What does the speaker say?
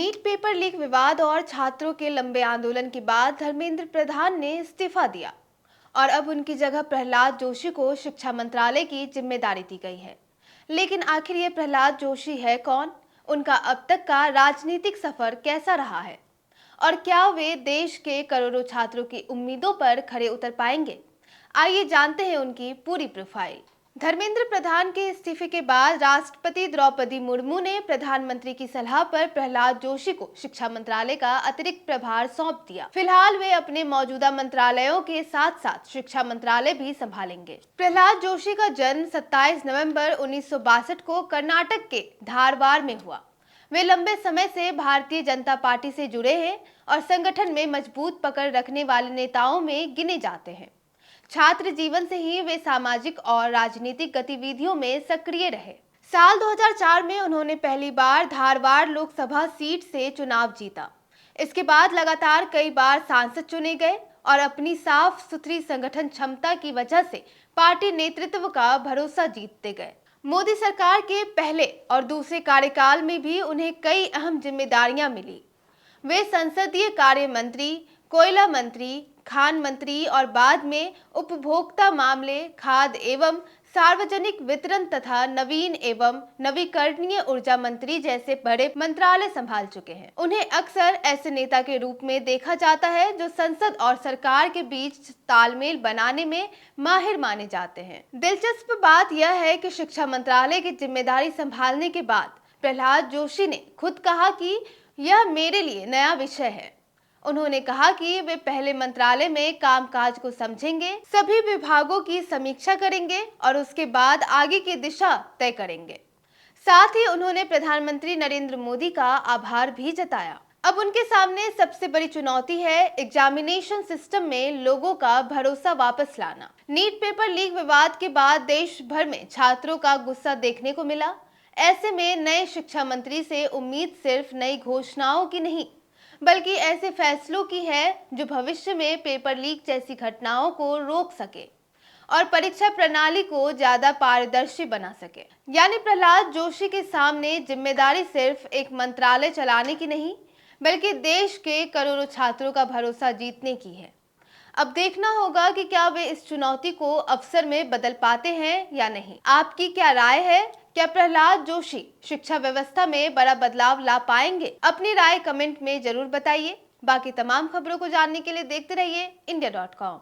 NEET paper leak विवाद और छात्रों के लंबे आंदोलन के बाद धर्मेंद्र प्रधान ने इस्तीफा दिया और अब उनकी जगह प्रहलाद जोशी को शिक्षा मंत्रालय की जिम्मेदारी दी गई है। लेकिन आखिर ये प्रहलाद जोशी है कौन? उनका अब तक का राजनीतिक सफर कैसा रहा है और क्या वे देश के करोड़ों छात्रों की उम्मीदों पर खरे उतर पाएंगे? आइए जानते हैं उनकी पूरी प्रोफाइल। धर्मेंद्र प्रधान के इस्तीफे के बाद राष्ट्रपति द्रौपदी मुर्मू ने प्रधानमंत्री की सलाह पर प्रहलाद जोशी को शिक्षा मंत्रालय का अतिरिक्त प्रभार सौंप दिया। फिलहाल वे अपने मौजूदा मंत्रालयों के साथ साथ शिक्षा मंत्रालय भी संभालेंगे। प्रहलाद जोशी का जन्म 27 नवंबर 1962 को कर्नाटक के धारवाड़ में हुआ। वे लंबे समय से भारतीय जनता पार्टी से जुड़े हैं और संगठन में मजबूत पकड़ रखने वाले नेताओं में गिने जाते हैं। छात्र जीवन से ही वे सामाजिक और राजनीतिक गतिविधियों में सक्रिय रहे। साल 2004 में उन्होंने पहली बार धारवाड़ लोकसभा सीट से चुनाव जीता। इसके बाद लगातार कई बार सांसद चुने गए और अपनी साफ सुथरी संगठन क्षमता की वजह से पार्टी नेतृत्व का भरोसा जीतते गए। मोदी सरकार के पहले और दूसरे कार्यकाल में भी उन्हें कई अहम जिम्मेदारियां मिली। वे संसदीय कार्य मंत्री, कोयला मंत्री, खान मंत्री और बाद में उपभोक्ता मामले, खाद्य एवं सार्वजनिक वितरण तथा नवीन एवं नवीकरणीय ऊर्जा मंत्री जैसे बड़े मंत्रालय संभाल चुके हैं। उन्हें अक्सर ऐसे नेता के रूप में देखा जाता है जो संसद और सरकार के बीच तालमेल बनाने में माहिर माने जाते हैं। दिलचस्प बात यह है कि शिक्षा मंत्रालय की जिम्मेदारी संभालने के बाद प्रहलाद जोशी ने खुद कहा कि यह मेरे लिए नया विषय है। उन्होंने कहा कि वे पहले मंत्रालय में कामकाज को समझेंगे, सभी विभागों की समीक्षा करेंगे और उसके बाद आगे की दिशा तय करेंगे। साथ ही उन्होंने प्रधानमंत्री नरेंद्र मोदी का आभार भी जताया। अब उनके सामने सबसे बड़ी चुनौती है एग्जामिनेशन सिस्टम में लोगों का भरोसा वापस लाना। नीट पेपर लीक विवाद के बाद देश भर में छात्रों का गुस्सा देखने को मिला। ऐसे में नए शिक्षा मंत्री से उम्मीद सिर्फ नई घोषणाओं की नहीं बल्कि ऐसे फैसलों की है जो भविष्य में पेपर लीक जैसी घटनाओं को रोक सके और परीक्षा प्रणाली को ज्यादा पारदर्शी बना सके। यानी प्रहलाद जोशी के सामने जिम्मेदारी सिर्फ एक मंत्रालय चलाने की नहीं बल्कि देश के करोड़ों छात्रों का भरोसा जीतने की है। अब देखना होगा कि क्या वे इस चुनौती को अवसर में बदल पाते हैं या नहीं। आपकी क्या राय है? क्या प्रहलाद जोशी शिक्षा व्यवस्था में बड़ा बदलाव ला पाएंगे? अपनी राय कमेंट में जरूर बताइए। बाकी तमाम खबरों को जानने के लिए देखते रहिए India.com।